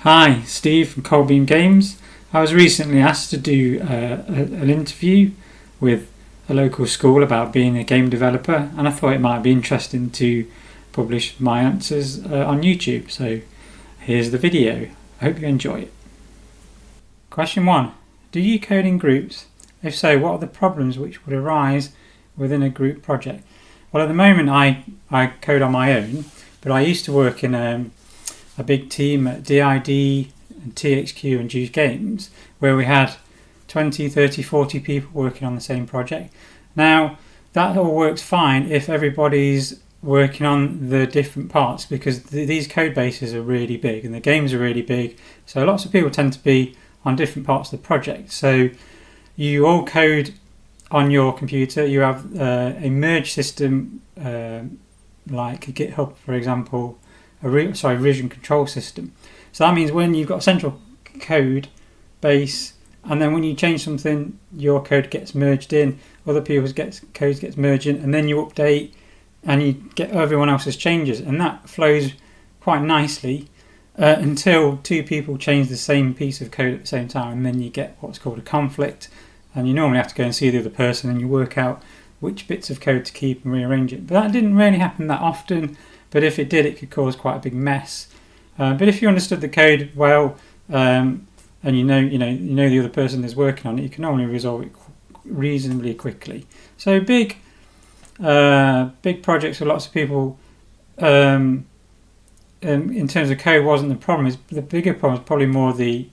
Hi, Steve from Coldbeam Games. I was recently asked to do an interview with a local school about being a game developer, and I thought it might be interesting to publish my answers on YouTube. So here's the video. I hope you enjoy it. Question 1. Do you code in groups? If so, what are the problems which would arise within a group project? Well, at the moment I code on my own, but I used to work in a big team at DID and THQ and Juice Games, where we had 20, 30, 40 people working on the same project. Now, that all works fine if everybody's working on the different parts, because these code bases are really big and the games are really big, so lots of people tend to be on different parts of the project. So you all code on your computer. You have a merge system like a GitHub, for example, revision control system. So that means when you've got a central code base, and then when you change something, your code gets merged in, other people's code gets merged in, and then you update and you get everyone else's changes, and that flows quite nicely until two people change the same piece of code at the same time, and then you get what's called a conflict, and you normally have to go and see the other person and you work out which bits of code to keep and rearrange it. But that didn't really happen that often, but if it did, it could cause quite a big mess. But if you understood the code well, and you know the other person is working on it, you can normally resolve it reasonably quickly. So big projects with lots of people, in terms of code, wasn't the problem. The bigger problem is probably more the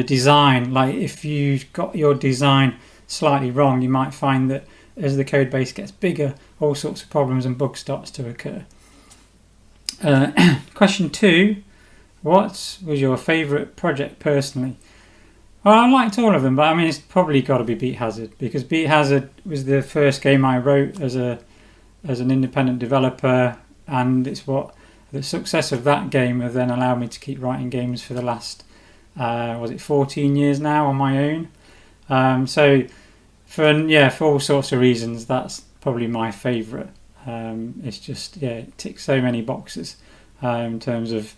design. Like if you've got your design slightly wrong, you might find that as the code base gets bigger, all sorts of problems and bugs starts to occur. Question 2. What was your favourite project personally? Well, I liked all of them, but I mean it's probably got to be Beat Hazard, because Beat Hazard was the first game I wrote as an independent developer, and it's what the success of that game have then allowed me to keep writing games for the last 14 years now on my own. So for all sorts of reasons, that's probably my favourite. It's just, it ticks so many boxes in terms of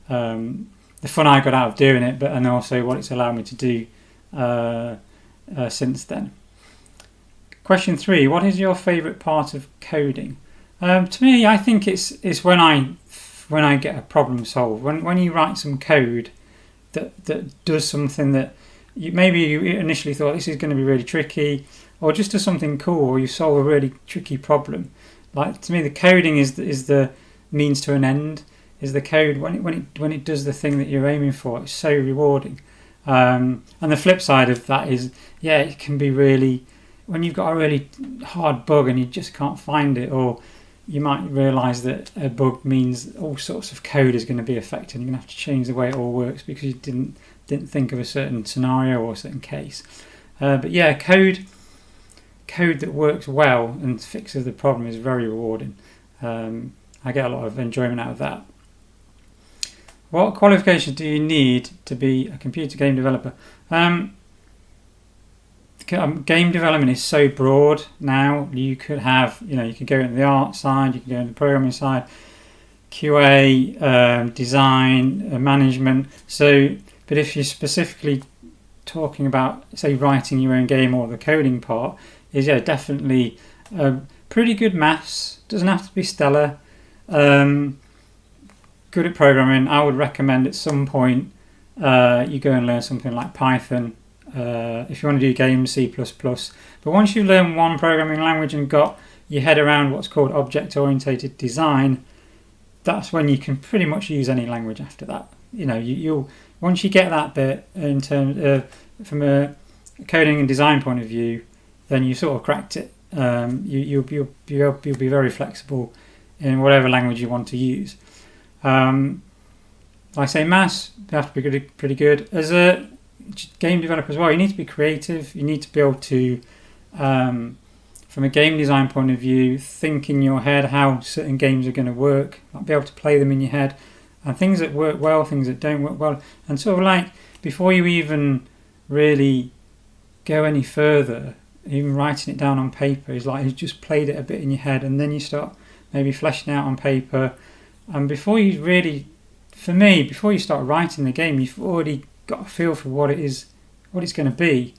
the fun I got out of doing it, and also what it's allowed me to do since then. Question 3. What is your favourite part of coding? To me, I think it's when I get a problem solved. When you write some code that does something that maybe you initially thought this is going to be really tricky, or just does something cool, or you solve a really tricky problem. Like, to me, the coding is the means to an end. Is the code when it does the thing that you're aiming for? It's so rewarding. And the flip side of that is, it can be really, when you've got a really hard bug and you just can't find it, or you might realise that a bug means all sorts of code is going to be affected. You're going to have to change the way it all works because you didn't think of a certain scenario or a certain case. But code that works well and fixes the problem is very rewarding. I get a lot of enjoyment out of that. What qualifications do you need to be a computer game developer? Game development is so broad now. You could have, you can go into the art side, you can go into the programming side, QA, design, management. So, but if you're specifically talking about, say, writing your own game, or the coding part, is definitely pretty good maths. Doesn't have to be stellar. Good at programming. I would recommend at some point you go and learn something like Python. If you want to do games, C++. But once you learn one programming language and got your head around what's called object-oriented design, that's when you can pretty much use any language after that. You'll once you get that bit in terms from a coding and design point of view, then you sort of cracked it. You'll be very flexible in whatever language you want to use. Like I say, maths, you have to be pretty good. As a game developer as well, you need to be creative. You need to be able to, from a game design point of view, think in your head how certain games are going to work, be able to play them in your head, and things that work well, things that don't work well, and sort of like before you even really go any further, even writing it down on paper is like you've just played it a bit in your head, and then you start maybe fleshing out on paper, and before you really for me, before you start writing the game, you've already got a feel for what it's going to be.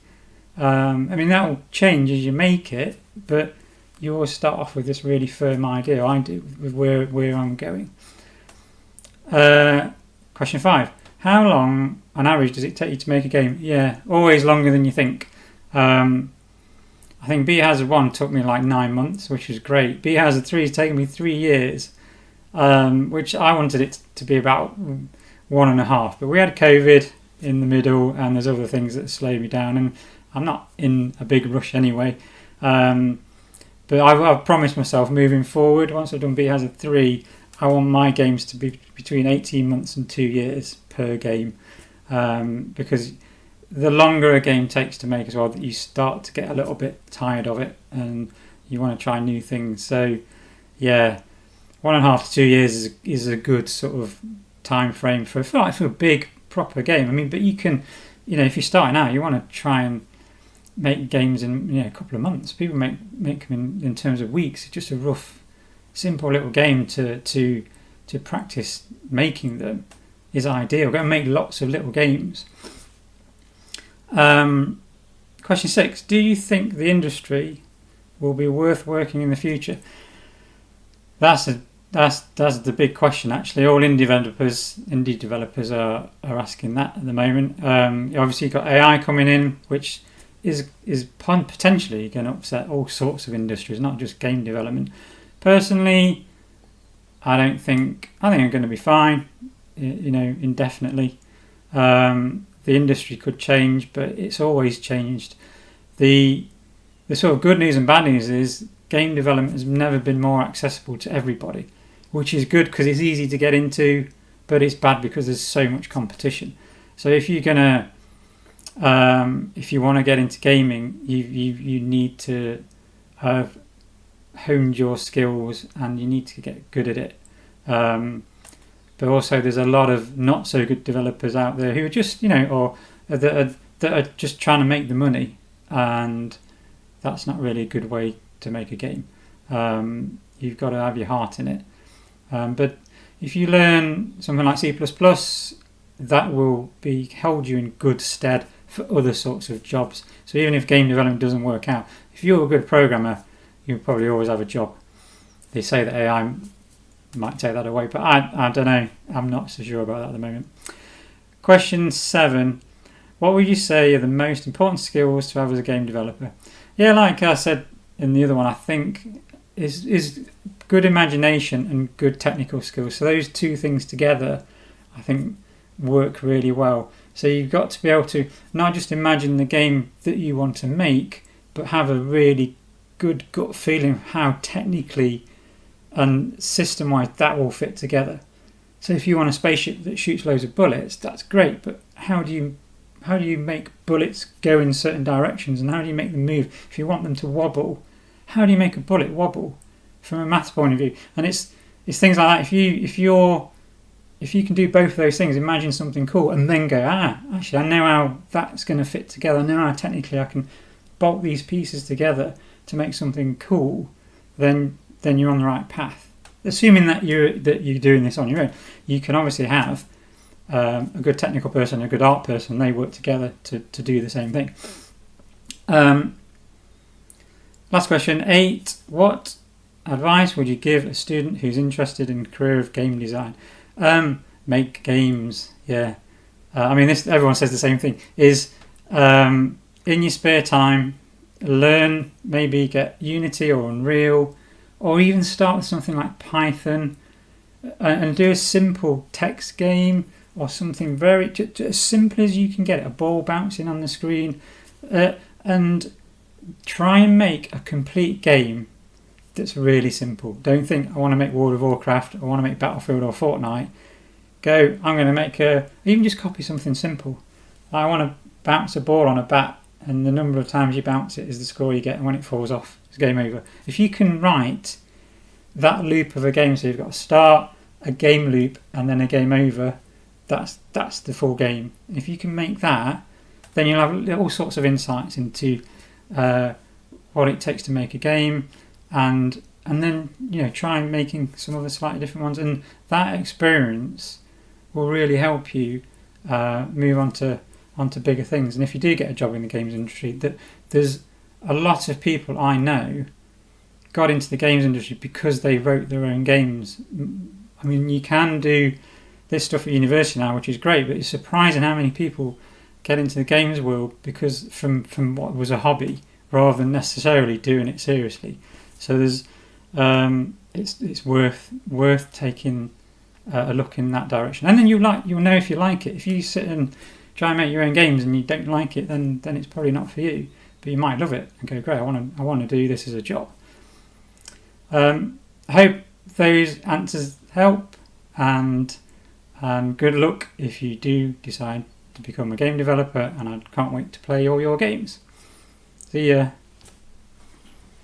I mean, that will change as you make it, but you always start off with this really firm idea. I do, with where I'm going. Question 5. How long, on average, does it take you to make a game? Yeah, always longer than you think. I think Biohazard 1 took me like 9 months, which was great. Biohazard 3 has taken me 3 years, which I wanted it to be about 1.5. But we had COVID in the middle, and there's other things that slowed me down, and I'm not in a big rush anyway. But I've promised myself moving forward, once I've done Biohazard 3, I want my games to be between 18 months and 2 years per game, because the longer a game takes to make as well, that you start to get a little bit tired of it and you want to try new things. So yeah, 1.5 to 2 years is a good sort of time frame for a big proper game. I mean, but you can, if you're starting out, you want to try and make games in a couple of months. People make them in terms of weeks. It's just a rough, simple little game to practice making them is ideal. Go and make lots of little games. Question 6. Do you think the industry will be worth working in the future? That's the big question, actually. All indie developers are asking that at the moment. Obviously, you've got AI coming in, which is potentially going to upset all sorts of industries, not just game development. Personally, I think I'm going to be fine, indefinitely. The industry could change, but it's always changed. The sort of good news and bad news is game development has never been more accessible to everybody, which is good because it's easy to get into, but it's bad because there's so much competition. So if you're gonna, if you want to get into gaming, you need to have honed your skills and you need to get good at it. But also there's a lot of not so good developers out there who are just, or that are just trying to make the money, and that's not really a good way to make a game. You've got to have your heart in it. But if you learn something like C++, that will hold you in good stead for other sorts of jobs. So even if game development doesn't work out, if you're a good programmer, you'll probably always have a job. They say that AI might take that away, but I don't know. I'm not so sure about that at the moment. Question 7. What would you say are the most important skills to have as a game developer? Yeah, like I said in the other one, I think is good imagination and good technical skills. So those two things together, I think, work really well. So you've got to be able to not just imagine the game that you want to make, but have a really good gut feeling of how technically and system-wise that will fit together. So if you want a spaceship that shoots loads of bullets, that's great, but how do you make bullets go in certain directions, and how do you make them move? If you want them to wobble, how do you make a bullet wobble from a maths point of view? And it's things like that. If you can do both of those things, imagine something cool, and then go, actually I know how that's going to fit together. I know how technically I can bolt these pieces together to make something cool. Then you're on the right path. Assuming that you're doing this on your own, you can obviously have a good technical person, a good art person. They work together to do the same thing. Last question, 8. What advice would you give a student who's interested in the career of game design? Make games. Yeah. Everyone says the same thing. Is in your spare time, learn, maybe get Unity or Unreal, or even start with something like Python, and do a simple text game or something very just as simple as you can get it, a ball bouncing on the screen, and try and make a complete game that's really simple. Don't think, I want to make World of Warcraft, I want to make Battlefield or Fortnite. Go, I'm going to make even just copy something simple. I want to bounce a ball on a bat, and the number of times you bounce it is the score you get, and when it falls off, it's game over. If you can write that loop of a game, so you've got a start, a game loop, and then a game over, that's the full game. If you can make that, then you'll have all sorts of insights into what it takes to make a game, and then try making some of the slightly different ones, and that experience will really help you move onto bigger things. And if you do get a job in the games industry, there's a lot of people I know got into the games industry because they wrote their own games. I mean, you can do this stuff at university now, which is great, but it's surprising how many people get into the games world because from what was a hobby rather than necessarily doing it seriously. So there's it's worth taking a look in that direction, and then you'll know if you like it. If you sit and try and make your own games and you don't like it, then it's probably not for you. But you might love it and go, great, I want to do this as a job. I hope those answers help, and good luck if you do decide to become a game developer, and I can't wait to play all your games. See ya.